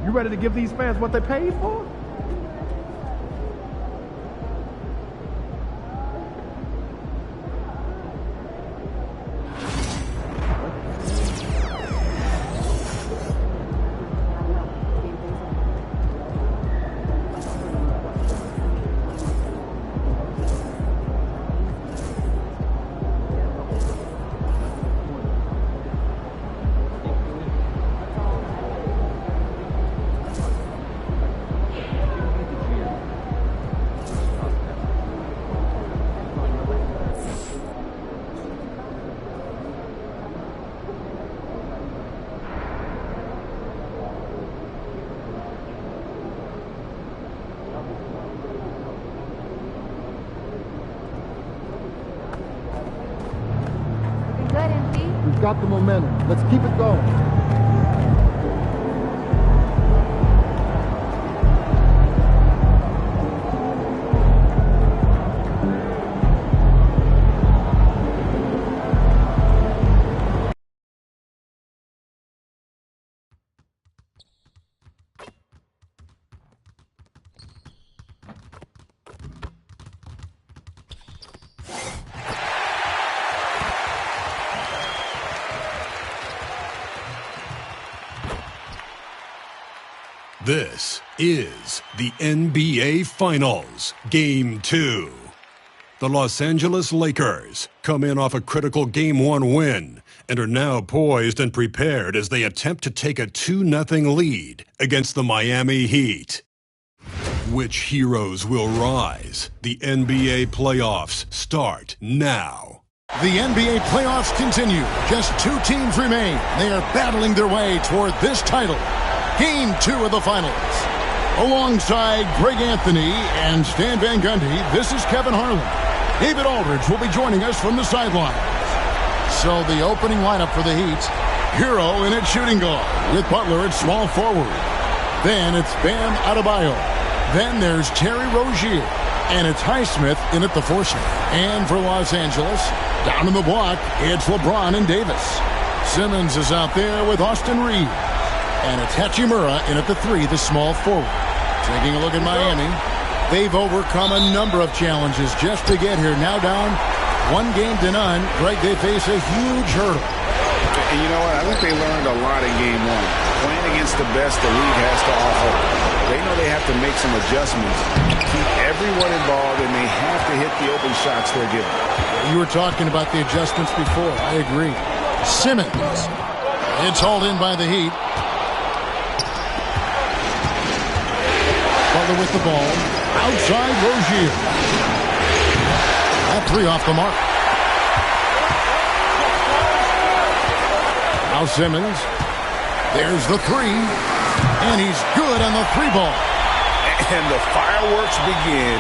You ready to give these fans what they paid for? We've got the momentum. Let's keep it going. This is the NBA Finals, Game 2. The Los Angeles Lakers come in off a critical Game 1 win and are now poised and prepared as they attempt to take a 2-0 lead against the Miami Heat. Which heroes will rise? The NBA playoffs start now. The NBA playoffs continue. Just 2 teams remain. They are battling their way toward this title. Game 2 of the finals. Alongside Greg Anthony and Stan Van Gundy, this is Kevin Harlan. David Aldridge will be joining us from the sidelines. So the opening lineup for the Heat, Hero in at shooting guard, with Butler at small forward. Then it's Bam Adebayo. Then there's Terry Rozier. And it's Highsmith in at the 4 slot. And for Los Angeles, down in the block, it's LeBron and Davis. Simmons is out there with Austin Reeves. And it's Hachimura in at the 3, the small forward. Taking a look at Miami, they've overcome a number of challenges just to get here. Now down 1-0. Greg, they face a huge hurdle. And you know what? I think they learned a lot in Game 1. Playing against the best the league has to offer. They know they have to make some adjustments, keep everyone involved, and they have to hit the open shots they're given. You were talking about the adjustments before. I agree. Simmons. It's hauled in by the Heat. Butler with the ball. Outside Rozier. That 3 off the mark. Now Simmons. There's the 3. And he's good on the 3 ball. And the fireworks begin.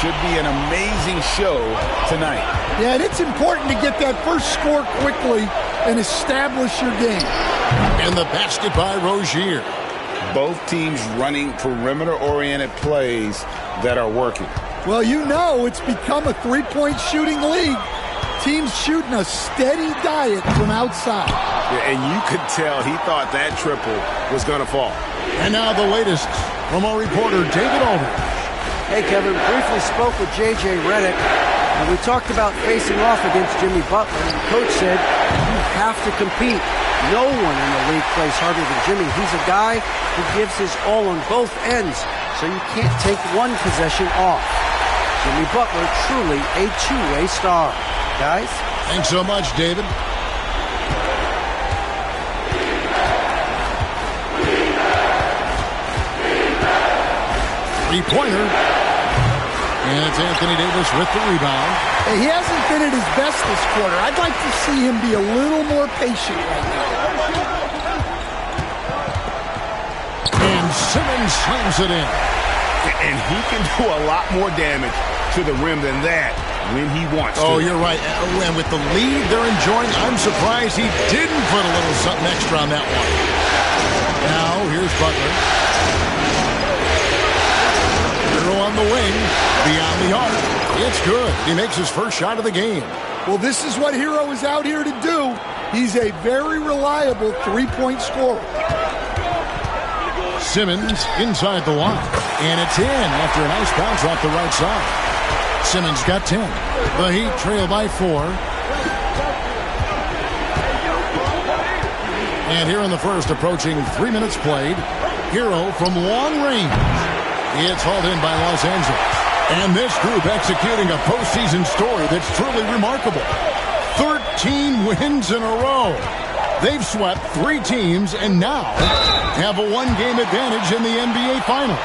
Should be an amazing show tonight. Yeah, and it's important to get that first score quickly and establish your game. And the basket by Rozier. Both teams running perimeter-oriented plays that are working. Well, you know it's become a three-point shooting league. Teams shooting a steady diet from outside. Yeah, and you could tell he thought that triple was going to fall. And now the latest from our reporter, David Aldridge. Hey, Kevin, briefly spoke with J.J. Redick, and we talked about facing off against Jimmy Butler. And the coach said, you have to compete. No one in the league plays harder than Jimmy. He's a guy who gives his all on both ends, so you can't take one possession off. Jimmy Butler, truly a two-way star. Guys? Thanks so much, David. Three-pointer. And it's Anthony Davis with the rebound. Hey, he hasn't been at his best this quarter. I'd like to see him be a little more patient right now. And Simmons slams it in. And he can do a lot more damage to the rim than that when he wants to. Oh, you're right. And with the lead they're enjoying, I'm surprised he didn't put a little something extra on that one. Now, here's Butler. Hero on the wing, beyond the arc. It's good. He makes his first shot of the game. Well, this is what Hero is out here to do. He's a very reliable three-point scorer. Simmons inside the line. And it's in after a nice bounce off the right side. Simmons got 10. The Heat trail by 4. And here in the first, approaching 3 minutes played. Hero from long range. It's hauled in by Los Angeles. And this group executing a postseason story that's truly remarkable. 13 wins in a row. They've swept 3 teams and now have a one-game advantage in the NBA Finals.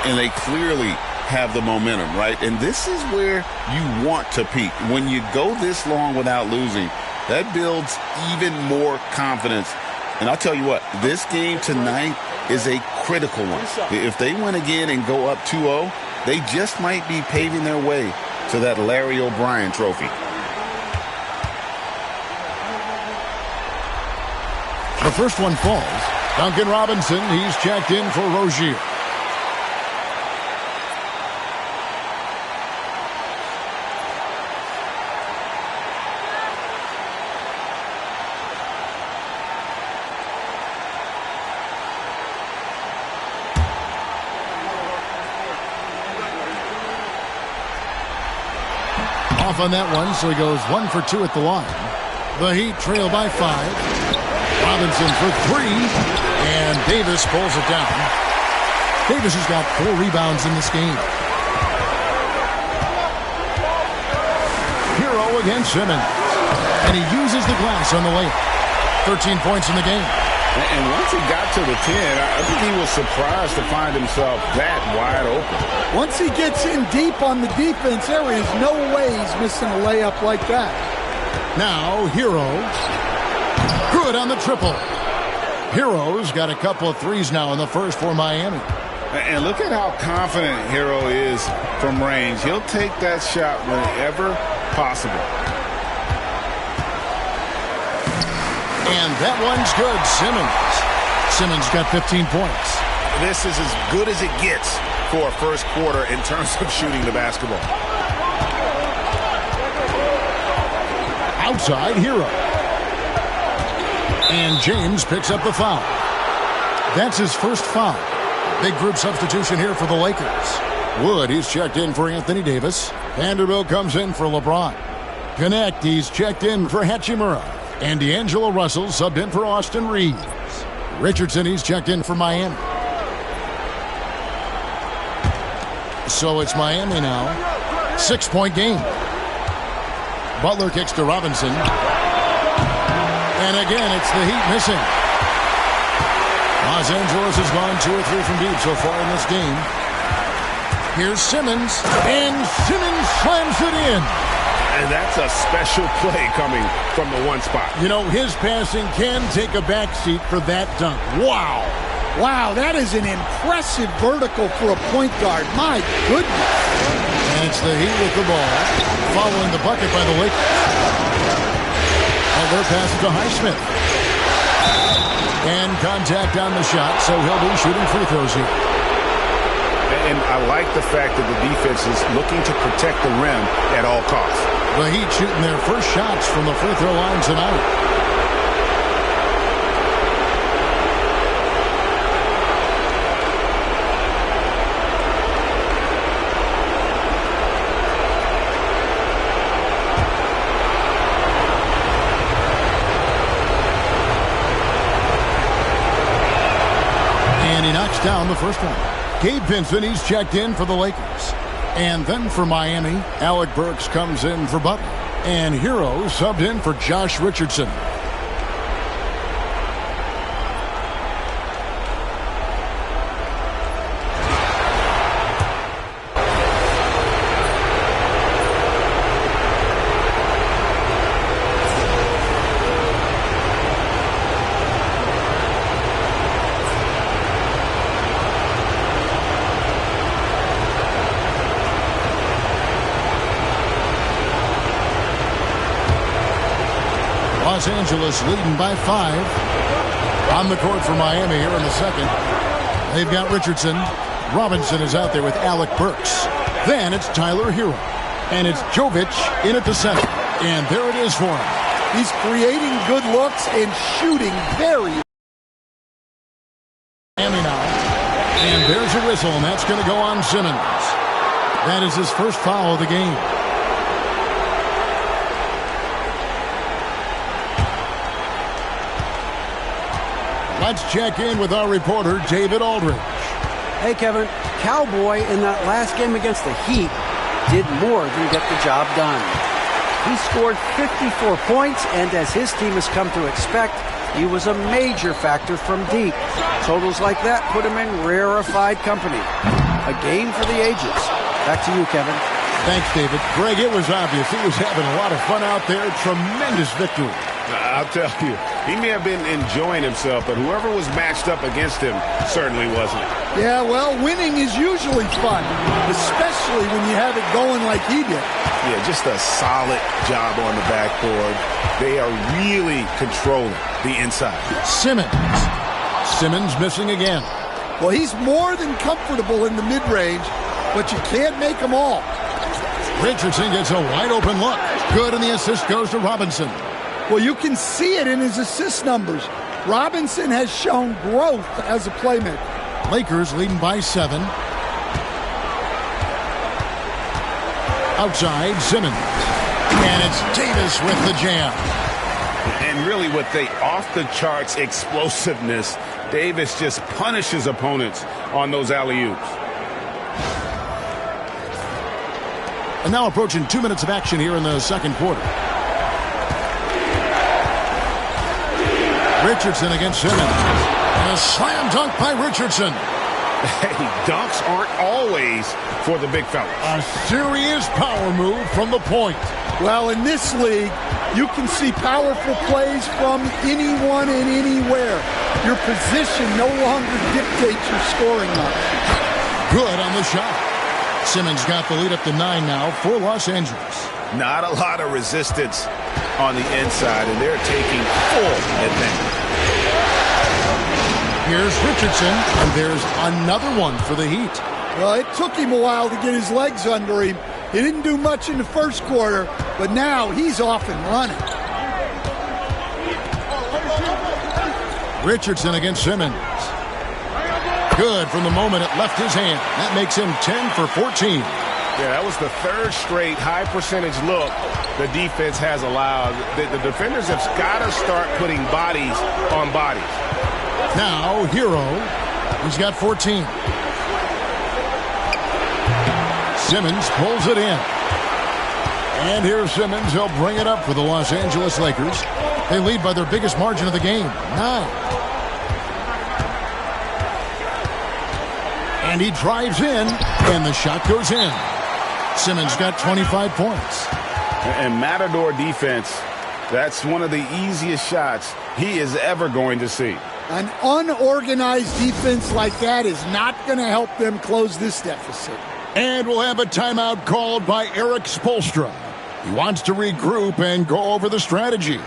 And they clearly have the momentum, right? And this is where you want to peak. When you go this long without losing, that builds even more confidence. And I'll tell you what, this game tonight is a critical one. If they win again and go up 2-0, they just might be paving their way to that Larry O'Brien trophy. The first one falls. Duncan Robinson, he's checked in for Rozier. Off on that one, so he goes 1 for 2 at the line. The Heat trail by 5. Robinson for 3, and Davis pulls it down. Davis has got 4 rebounds in this game. Hero against Simmons, and he uses the glass on the layup. 13 points in the game. And once he got to the 10, I think he was surprised to find himself that wide open. Once he gets in deep on the defense, there is no way he's missing a layup like that. Now, Hero. Good on the triple. Hero's got a couple of threes now in the first for Miami. And look at how confident Hero is from range. He'll take that shot whenever possible. And that one's good. Simmons got 15 points. This is as good as it gets for a first quarter in terms of shooting the basketball. Outside, Hero. And James picks up the foul. That's his first foul. Big group substitution here for the Lakers. Wood, he's checked in for Anthony Davis. Vanderbilt comes in for LeBron. Connect, he's checked in for Hachimura. And D'Angelo Russell subbed in for Austin Reeves. Richardson, he's checked in for Miami. So it's Miami now. 6-point game. Butler kicks to Robinson. And again, it's the Heat missing. Los Angeles has gone 2 or 3 from deep so far in this game. Here's Simmons. And Simmons slams it in. And that's a special play coming from the one spot. You know, his passing can take a backseat for that dunk. Wow. Wow, that is an impressive vertical for a point guard. My goodness. And it's the Heat with the ball, following the bucket by the Lakers. Butler passes to Highsmith. And contact on the shot, so he'll be shooting free throws here. And I like the fact that the defense is looking to protect the rim at all costs. The Heat shooting their first shots from the free throw line tonight. And he knocks down the first one. Gabe Vincent, he's checked in for the Lakers. And then for Miami, Alec Burks comes in for Butler. And Hero subbed in for Josh Richardson. Los Angeles leading by 5. On the court for Miami here in the second. They've got Richardson. Robinson is out there with Alec Burks. Then it's Tyler Hero. And it's Jovic in at the center. And there it is for him. He's creating good looks and shooting very. Miami now. And there's a whistle, and that's going to go on Simmons. That is his first foul of the game. Let's check in with our reporter, David Aldridge. Hey, Kevin. Cowboy in that last game against the Heat did more than get the job done. He scored 54 points, and as his team has come to expect, he was a major factor from deep. Totals like that put him in rarefied company. A game for the ages. Back to you, Kevin. Thanks, David. Greg, it was obvious. He was having a lot of fun out there. Tremendous victory. I'll tell you, he may have been enjoying himself, but whoever was matched up against him certainly wasn't. Yeah, well, winning is usually fun, especially when you have it going like he did. Yeah, just a solid job on the backboard. They are really controlling the inside. Simmons missing again. Well, he's more than comfortable in the mid-range, but you can't make them all. Richardson gets a wide-open look. Good, and the assist goes to Robinson. Well, you can see it in his assist numbers. Robinson has shown growth as a playmaker. Lakers leading by 7. Outside, Simmons. And it's Davis with the jam. And really with the off-the-charts explosiveness, Davis just punishes opponents on those alley-oops. And now approaching 2 minutes of action here in the second quarter. Richardson against Simmons. And a slam dunk by Richardson. Hey, dunks aren't always for the big fella. A serious power move from the point. Well, in this league, you can see powerful plays from anyone and anywhere. Your position no longer dictates your scoring much. Good on the shot. Simmons got the lead up to 9 now for Los Angeles. Not a lot of resistance on the inside, and they're taking full advantage. Here's Richardson, and there's another one for the Heat. Well, it took him a while to get his legs under him. He didn't do much in the first quarter, but now he's off and running. Richardson against Simmons. Good from the moment it left his hand. That makes him 10 for 14. Yeah, that was the third straight high percentage look the defense has allowed. The defenders have got to start putting bodies on bodies. Now, Hero. He's got 14. Simmons pulls it in. And here's Simmons. He'll bring it up for the Los Angeles Lakers. They lead by their biggest margin of the game, 9. And he drives in, and the shot goes in. Simmons got 25 points. And Matador defense, that's one of the easiest shots he is ever going to see. An unorganized defense like that is not going to help them close this deficit. And we'll have a timeout called by Eric Spoelstra. He wants to regroup and go over the strategy.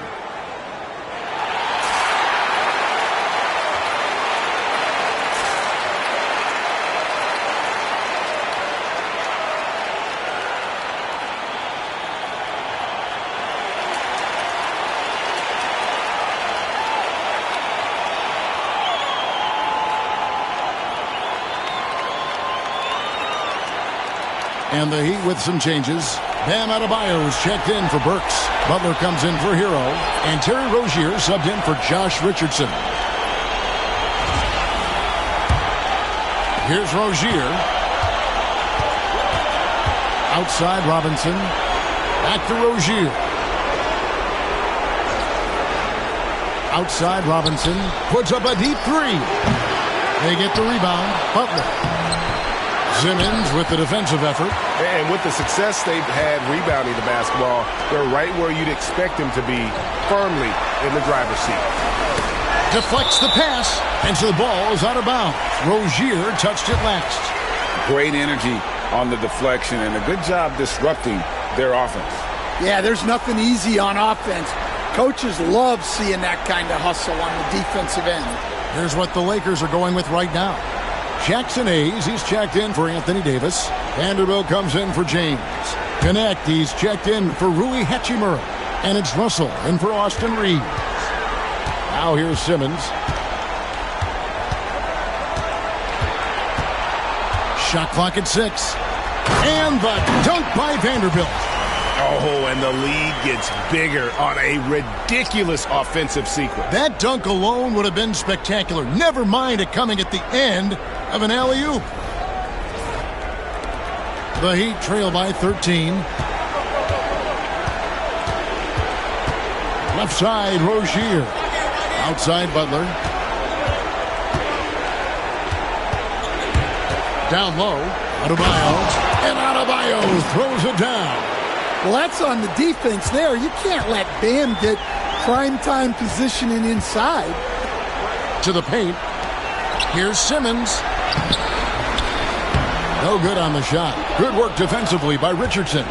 And the Heat with some changes. Bam Adebayo's checked in for Burks. Butler comes in for Hero. And Terry Rozier subbed in for Josh Richardson. Here's Rozier. Outside Robinson. Back to Rozier. Outside Robinson. Puts up a deep 3. They get the rebound. Butler. Simmons with the defensive effort. And with the success they've had rebounding the basketball, they're right where you'd expect them to be, firmly in the driver's seat. Deflects the pass, and so the ball is out of bounds. Rozier touched it last. Great energy on the deflection, and a good job disrupting their offense. Yeah, there's nothing easy on offense. Coaches love seeing that kind of hustle on the defensive end. Here's what the Lakers are going with right now. Jackson Hayes, he's checked in for Anthony Davis. Vanderbilt comes in for James. Connect, he's checked in for Rui Hachimura. And it's Russell in for Austin Reeves. Now here's Simmons. Shot clock at 6. And the dunk by Vanderbilt. Oh, and the lead gets bigger on a ridiculous offensive sequence. That dunk alone would have been spectacular. Never mind it coming at the end of an alley-oop. The Heat trail by 13. Left side, Rozier. Outside, Butler. Down low, Adebayo. And Adebayo throws it down. Well, that's on the defense there. You can't let Bam get prime-time positioning inside. To the paint. Here's Simmons. No good on the shot. Good work defensively by Richardson.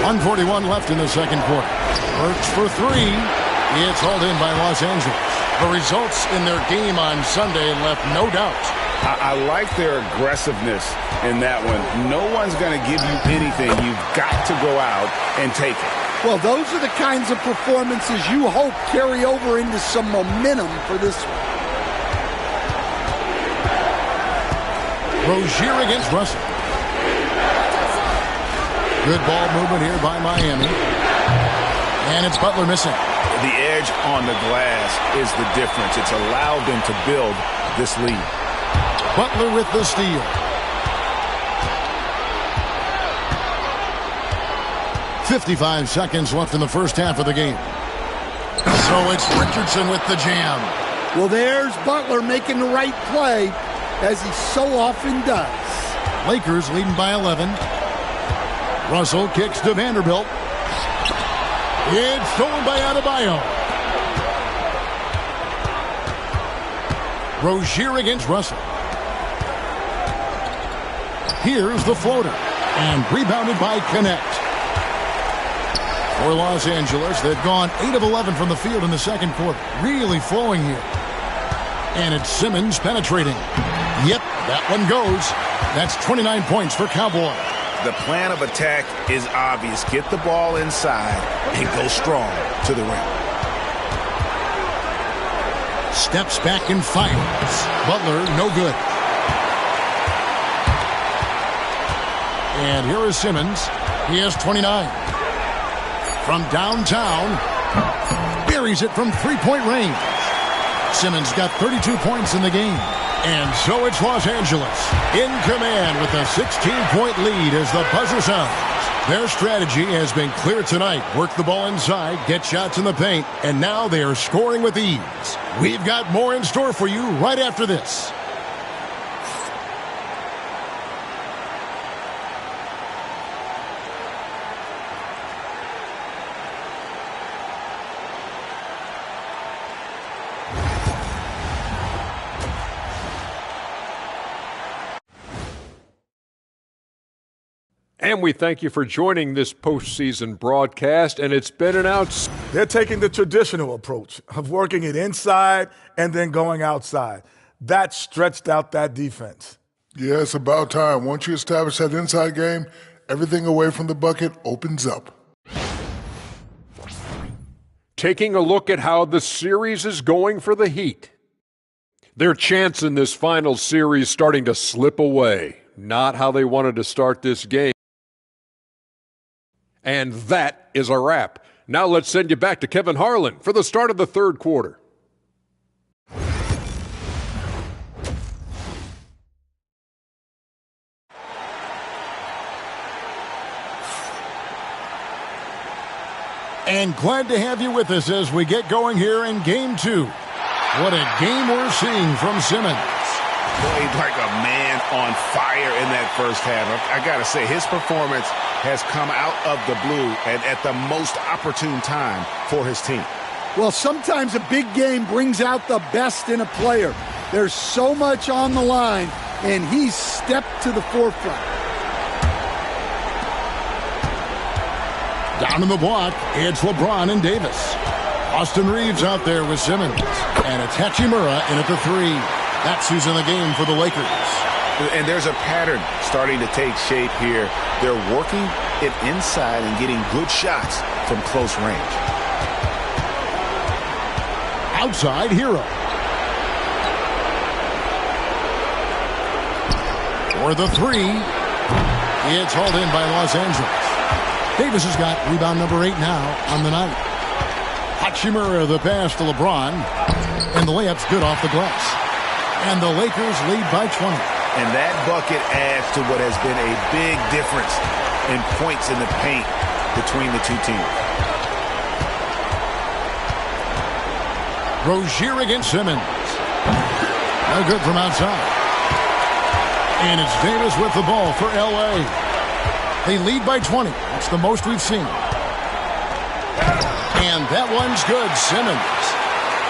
1:41 left in the second quarter. Works for 3. It's hauled in by Los Angeles. The results in their game on Sunday left no doubt. I like their aggressiveness in that one. No one's going to give you anything. You've got to go out and take it. Well, those are the kinds of performances you hope carry over into some momentum for this one. Rozier against Russell. Good ball movement here by Miami. And it's Butler missing. The edge on the glass is the difference. It's allowed them to build this lead. Butler with the steal. 55 seconds left in the first half of the game. So it's Richardson with the jam. Well, there's Butler making the right play, as he so often does. Lakers leading by 11. Russell kicks to Vanderbilt. It's stolen by Adebayo. Rozier against Russell. Here's the floater. And rebounded by Connect. For Los Angeles, they've gone 8 of 11 from the field in the second quarter. Really flowing here. And it's Simmons penetrating. Yep, that one goes. That's 29 points for Cowboy. The plan of attack is obvious. Get the ball inside and go strong to the rim. Steps back and fires. Butler, no good. And here is Simmons. He has 29. From downtown, buries it from three-point range. Simmons got 32 points in the game. And so it's Los Angeles in command with a 16-point lead as the buzzer sounds. Their strategy has been clear tonight. Work the ball inside, get shots in the paint, and now they are scoring with ease. We've got more in store for you right after this. And we thank you for joining this postseason broadcast, and it's been an outstanding. They're taking the traditional approach of working it inside and then going outside. That stretched out that defense. Yeah, it's about time. Once you establish that inside game, everything away from the bucket opens up. Taking a look at how the series is going for the Heat. Their chance in this final series starting to slip away. Not how they wanted to start this game. And that is a wrap. Now let's send you back to Kevin Harlan for the start of the third quarter. And glad to have you with us as we get going here in Game 2. What a game we're seeing from Simmons. Played like a man on fire in that first half. I got to say, his performance has come out of the blue and at the most opportune time for his team. Well, sometimes a big game brings out the best in a player. There's so much on the line, and he's stepped to the forefront. Down in the block, it's LeBron and Davis. Austin Reeves out there with Simmons. And it's Hachimura in at the 3. That's who's in the game for the Lakers. And there's a pattern starting to take shape here. They're working it inside and getting good shots from close range. Outside, Hero. For the 3. It's hauled in by Los Angeles. Davis has got rebound number 8 now on the night. Hachimura the pass to LeBron. And the layup's good off the glass. And the Lakers lead by 20. And that bucket adds to what has been a big difference in points in the paint between the two teams. Rozier against Simmons. No good from outside. And it's Davis with the ball for L.A. They lead by 20. That's the most we've seen. And that one's good.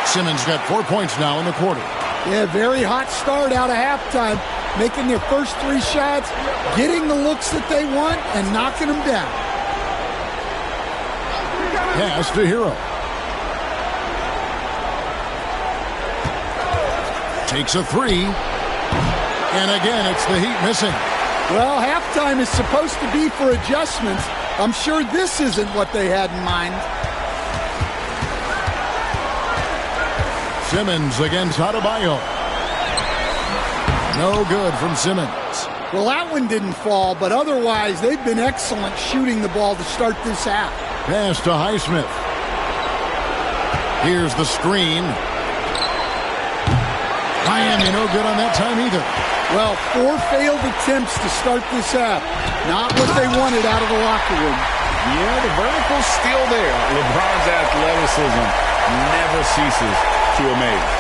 Simmons got 4 points now in the quarter. Yeah, very hot start out of halftime. Making their first 3 shots, getting the looks that they want, and knocking them down. Pass to Hero. Takes a 3. And again, it's the Heat missing. Well, halftime is supposed to be for adjustments. I'm sure this isn't what they had in mind. Simmons against Adebayo. No good from Simmons. Well, that one didn't fall, but otherwise they've been excellent shooting the ball to start this half. Pass to Highsmith. Here's the screen. Miami no good on that time either. Well, 4 failed attempts to start this half. Not what they wanted out of the locker room. Yeah, the vertical's still there. LeBron's athleticism never ceases to amaze.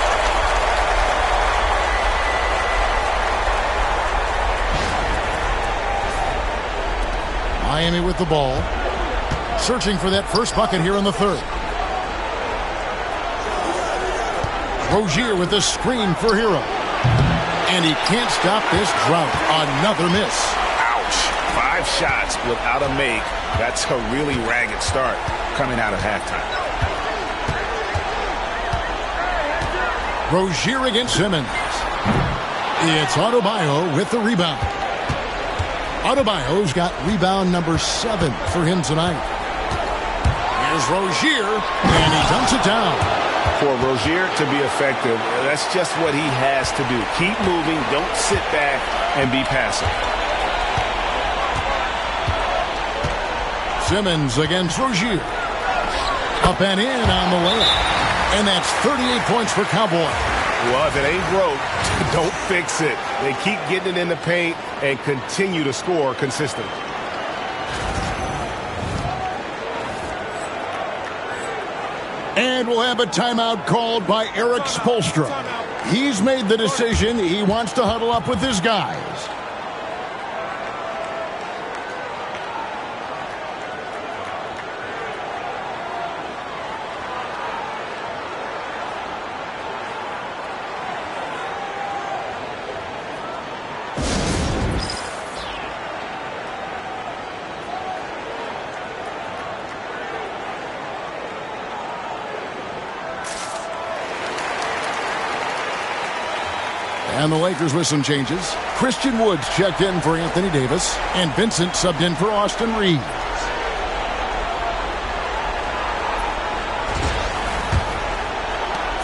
Miami with the ball. Searching for that first bucket here in the 3rd. Rozier with the screen for Hero. And he can't stop this drought. Another miss. Ouch. 5 shots without a make. That's a really ragged start coming out of halftime. Rozier against Simmons. It's Adebayo with the rebound. Adebayo's got rebound number 7 for him tonight. Here's Rozier, and he dumps it down. For Rozier to be effective, that's just what he has to do. Keep moving, don't sit back and be passive. Simmons against Rozier. Up and in on the layup. And that's 38 points for Cowboy. Well, if it ain't broke, don't fix it. They keep getting it in the paint and continue to score consistently. And we'll have a timeout called by Eric Spoelstra. He's made the decision. He wants to huddle up with his guys. And the Lakers with some changes. Christian Woods checked in for Anthony Davis. And Vincent subbed in for Austin Reeves.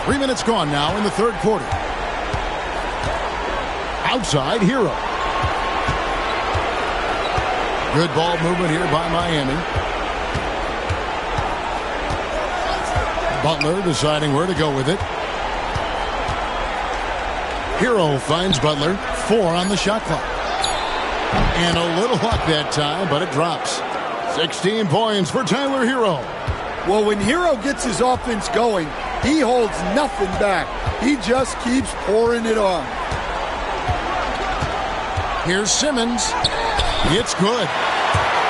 Three minutes gone now in the 3rd quarter. Outside, Hero. Good ball movement here by Miami. Butler deciding where to go with it. Hero finds Butler. 4 on the shot clock. And a little luck that time, but it drops. 16 points for Tyler Hero. Well, when Hero gets his offense going, he holds nothing back. He just keeps pouring it on. Here's Simmons. It's good.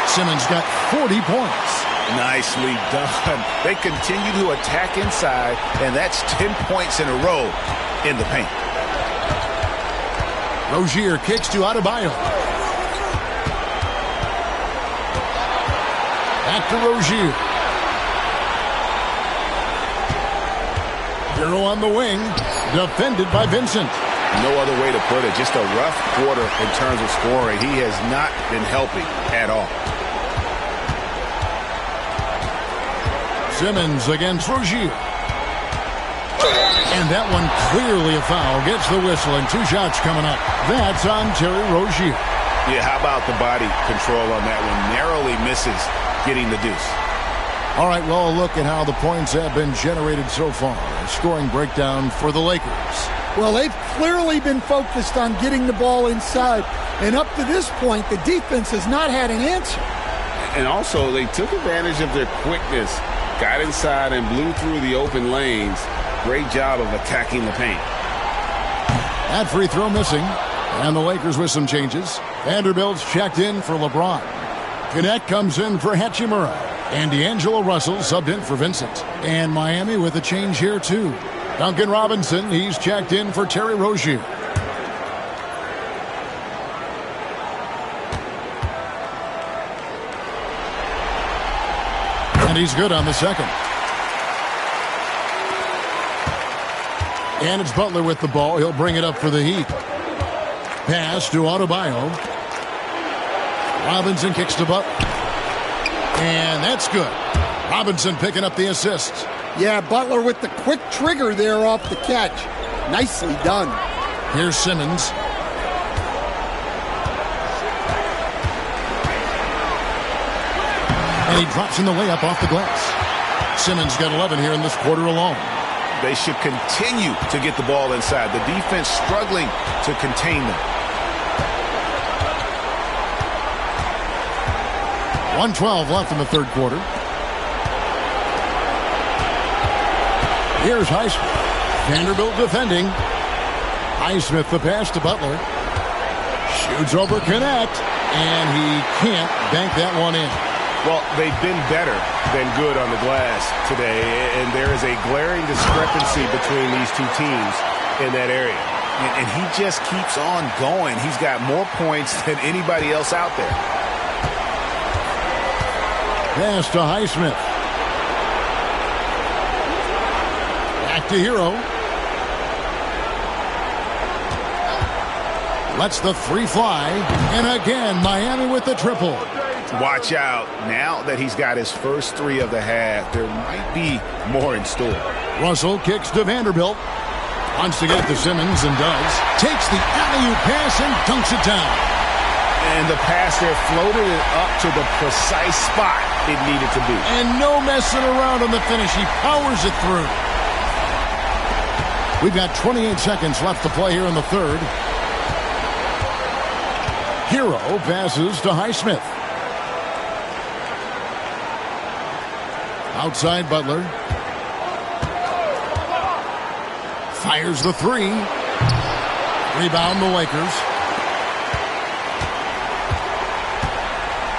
Simmons got 40 points. Nicely done. They continue to attack inside, and that's 10 points in a row in the paint. Rozier kicks to Adebayo. Back to Rozier. Hero on the wing. Defended by Vincent. No other way to put it. Just a rough quarter in terms of scoring. He has not been helping at all. Simmons against Rozier. And that one clearly a foul. Gets the whistle and 2 shots coming up. That's on Terry Rozier. Yeah, how about the body control on that one? Narrowly misses getting the deuce. All right, well, look at how the points have been generated so far. A scoring breakdown for the Lakers. Well, they've clearly been focused on getting the ball inside. And up to this point, the defense has not had an answer. And also, they took advantage of their quickness, got inside and blew through the open lanes. Great job of attacking the paint. That free throw missing. And the Lakers with some changes. Vanderbilt's checked in for LeBron. Connect comes in for Hachimura. And D'Angelo Russell subbed in for Vincent. And Miami with a change here, too. Duncan Robinson, he's checked in for Terry Rozier. And he's good on the second. And it's Butler with the ball. He'll bring it up for the Heat. Pass to Adebayo. Robinson kicks to Butler. And that's good. Robinson picking up the assist. Yeah, Butler with the quick trigger there off the catch. Nicely done. Here's Simmons. And he drops in the layup off the glass. Simmons got 11 here in this quarter alone. They should continue to get the ball inside. The defense struggling to contain them. 1:12 left in the third quarter. Here's Highsmith. Vanderbilt defending. Highsmith the pass to Butler. Shoots over Connect. And he can't bank that one in. Well, they've been better than good on the glass today, and there is a glaring discrepancy between these two teams in that area. And he just keeps on going. He's got more points than anybody else out there. Pass to Highsmith. Back to Hero. Lets the three fly. And again, Miami with the triple. Watch out. Now that he's got his first three of the half, there might be more in store. Russell kicks to Vanderbilt. Wants to get it to Simmons and does. Takes the alley-oop pass and dunks it down. And the pass there floated it up to the precise spot it needed to be. And no messing around on the finish. He powers it through. We've got 28 seconds left to play here in the third. Hero passes to Highsmith. Outside Butler. Fires the three. Rebound the Lakers.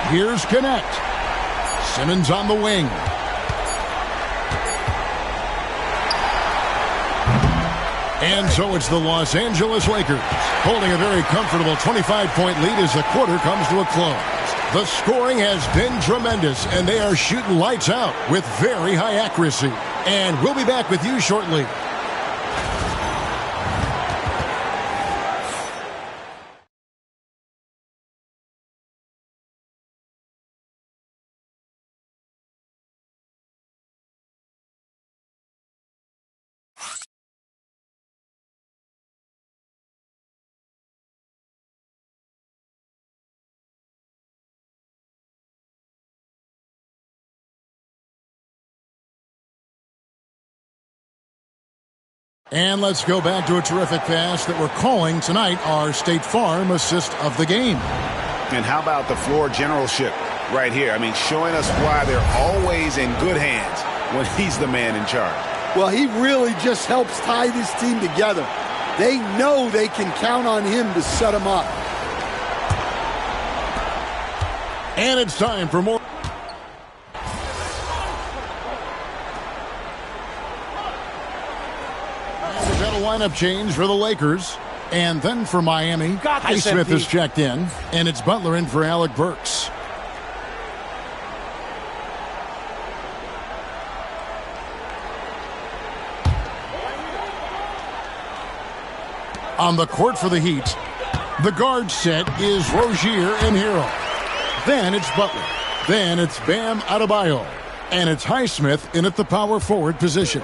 Here's Connect. Simmons on the wing. And so it's the Los Angeles Lakers holding a very comfortable 25-point lead as the quarter comes to a close. The scoring has been tremendous, and they are shooting lights out with very high accuracy. And we'll be back with you shortly. And let's go back to a terrific pass that we're calling tonight our State Farm assist of the game. And how about the floor generalship right here? I mean, showing us why they're always in good hands when he's the man in charge. Well, he really just helps tie this team together. They know they can count on him to set them up. And it's time for more. Lineup change for the Lakers. And then for Miami, Highsmith is checked in. And it's Butler in for Alec Burks. On the court for the Heat, the guard set is Rozier and Hero. Then it's Butler. Then it's Bam Adebayo. And it's Highsmith in at the power forward position.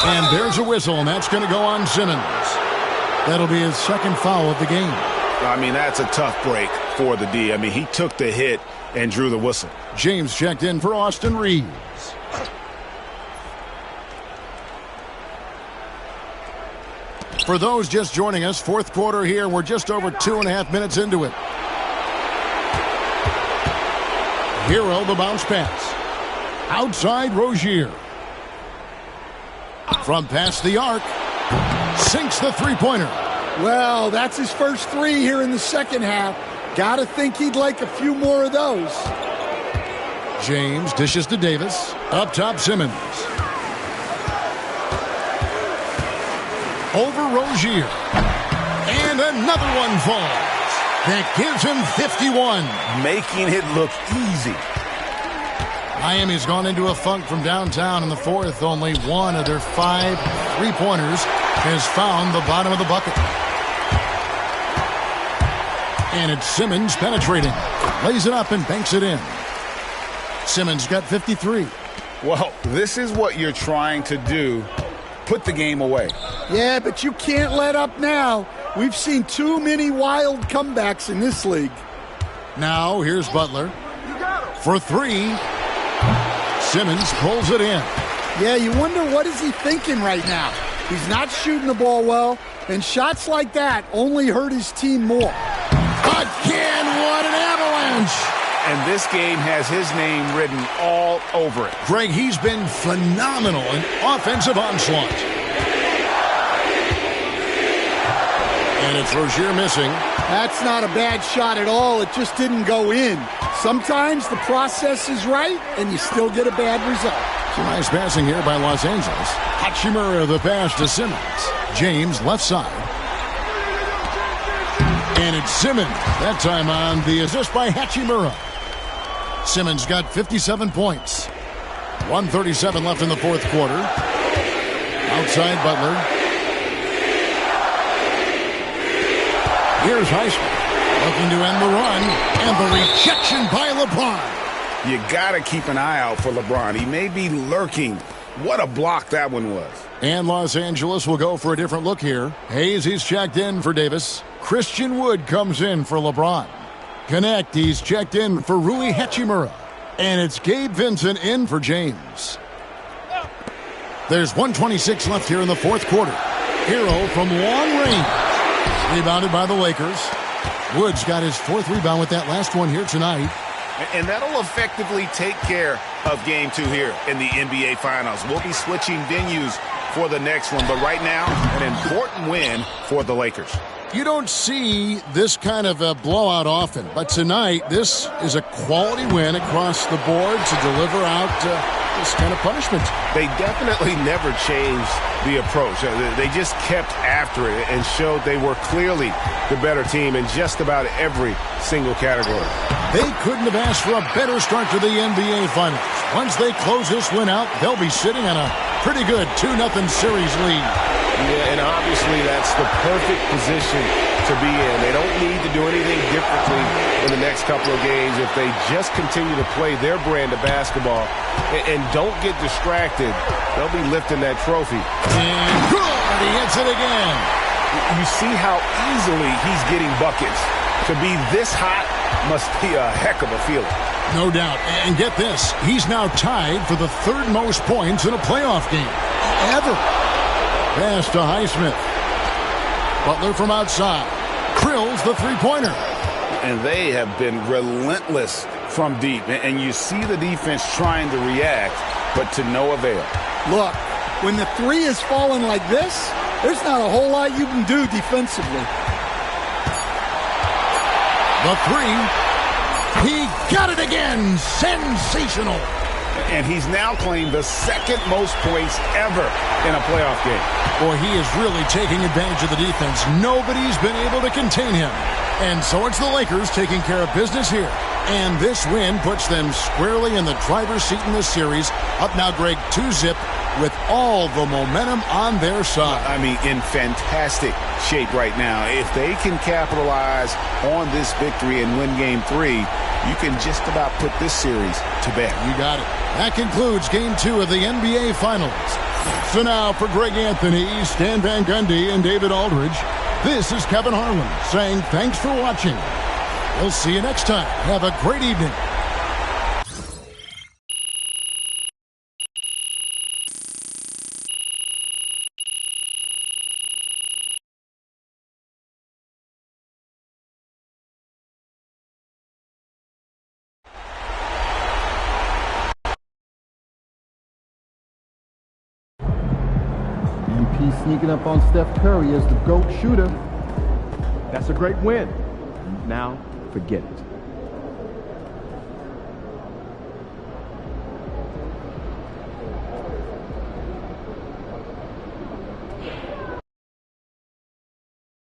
And there's a whistle, and that's going to go on Simmons. That'll be his second foul of the game. I mean, that's a tough break for the D. I mean, he took the hit and drew the whistle. James checked in for Austin Reeves. For those just joining us, fourth quarter here. We're just over 2.5 minutes into it. Hero, the bounce pass. Outside Rozier. From past the arc. Sinks the three-pointer. Well, that's his first three here in the second half. Gotta think he'd like a few more of those. James dishes to Davis. Up top, Simmons. Over Rozier. And another one falls. That gives him 51. Making it look easy. Miami's gone into a funk from downtown in the fourth. Only one of their 5 three-pointers has found the bottom of the bucket. And it's Simmons penetrating. Lays it up and banks it in. Simmons got 53. Well, this is what you're trying to do. Put the game away. Yeah, but you can't let up now. We've seen too many wild comebacks in this league. Now, here's Butler. For 3. Simmons pulls it in. Yeah, you wonder what is he thinking right now. He's not shooting the ball well, and shots like that only hurt his team more. Again, what an avalanche! And this game has his name written all over it. Greg, he's been phenomenal in offensive onslaught. And it's Rozier missing. That's not a bad shot at all. It just didn't go in. Sometimes the process is right, and you still get a bad result. Some nice passing here by Los Angeles. Hachimura the pass to Simmons. James left side. And it's Simmons. That time on the assist by Hachimura. Simmons got 57 points. 1:37 left in the fourth quarter. Outside Butler. Here's Highsmith. Looking to end the run. And the rejection by LeBron. You got to keep an eye out for LeBron. He may be lurking. What a block that one was. And Los Angeles will go for a different look here. Hayes, he's checked in for Davis. Christian Wood comes in for LeBron. Connect, he's checked in for Rui Hachimura. And it's Gabe Vincent in for James. There's 1:26 left here in the fourth quarter. Hero from long range. Rebounded by the Lakers. Woods got his 4th rebound with that last one here tonight. And that'll effectively take care of Game 2 here in the NBA Finals. We'll be switching venues for the next one, but right now, an important win for the Lakers. You don't see this kind of a blowout often, but tonight, this is a quality win across the board to deliver out this kind of punishment. They definitely never changed the approach. They just kept after it and showed they were clearly the better team in just about every single category. They couldn't have asked for a better start to the NBA Finals. Once they close this win out, they'll be sitting on a pretty good 2-0 series lead. Yeah, and obviously that's the perfect position to be in. They don't need to do anything differently in the next couple of games if they just continue to play their brand of basketball and don't get distracted. They'll be lifting that trophy. And good! He hits it again. You see how easily he's getting buckets. To be this hot must be a heck of a feeling. No doubt. And get this, he's now tied for the 3rd most points in a playoff game ever. Pass to Highsmith. Butler from outside. Krills the three-pointer. And they have been relentless from deep. And you see the defense trying to react, but to no avail. Look, when the 3 is falling like this, there's not a whole lot you can do defensively. The 3. He got it again. Sensational. And he's now claimed the 2nd most points ever in a playoff game. Boy, he is really taking advantage of the defense. Nobody's been able to contain him. And so it's the Lakers taking care of business here. And this win puts them squarely in the driver's seat in this series. Up now, Greg, 2-zip with all the momentum on their side. I mean, in fantastic shape right now. If they can capitalize on this victory and win Game 3, you can just about put this series to bed. You got it. That concludes Game 2 of the NBA Finals. So now for Greg Anthony, Stan Van Gundy, and David Aldridge, this is Kevin Harlan saying thanks for watching. We'll see you next time. Have a great evening. MP sneaking up on Steph Curry as the GOAT shooter. That's a great win. Now, forget it.